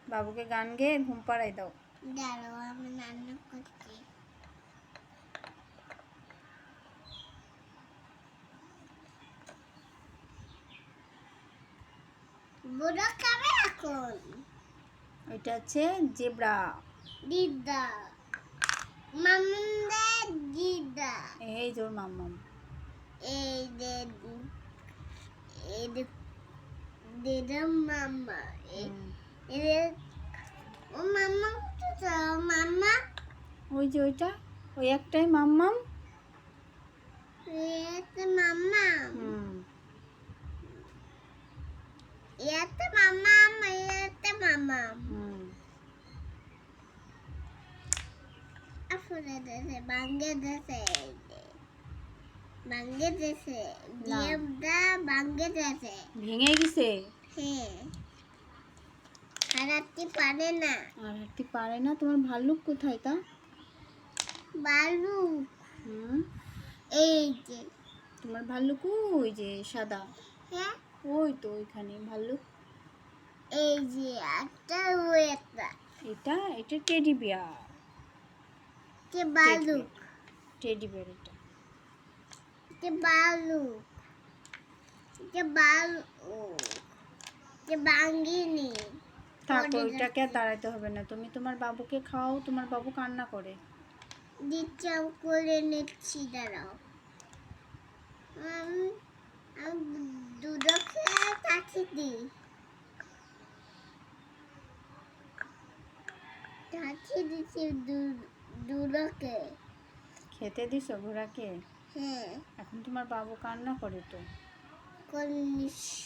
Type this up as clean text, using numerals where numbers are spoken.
বাবুকে গান গেয়ে ঘুম পাড়াই দাও। দাঁড়াও, আমি রান্না করছি। বুড়ো খাবে এখন। ওইটা হচ্ছে জেব্রা। দিদা মামুন্দা দিদা। এই জোর মাম্মাম। এই যে দিদা মামা। ও মামা কোথায়? মামা ওই যে ওইটা, ওই একটাই মাম্মাম। মামা হুম। ইয়াতে মামা, ইয়াতে মামা। হুম। Bangsaladesh, Bangladesh, না, বিয়েটা Bangladesh। ভেঙে গেছে। হ্যাঁ, হারাতে পারে না। আর হাঁটতে পারে না। তোমার ভাল্লুক কোথায় তা? ভাল্লুক হুম। এই যে। তোমার ভাল্লুক ওই যে সাদা। হ্যাঁ, ওই তো ওইখানে ভাল্লুক। এই যে একটা ওই একটা। এটা টেডি বিয়ার। কে ভাল্লুক, টেডি বিয়ার এটা। কে ভাল্লুক, কে ভাল্লুক, কে বাঙ্গিনি। থাকো, ওইটাকে আর তাড়াইতে হবে না। তুমি তোমার বাবুকে খাও, তোমার বাবু কান্না করে। দিচ্ছি, আমি করে নিচ্ছি, দাঁড়াও। আমি দুধকে কাছে দিই, কাছে দিচ্ছি দুধকে। খেতে দিছো ঘোড়াকে? হ্যাঁ, এখন তোমার বাবু কান্না করে তো। করে নিচ্ছি।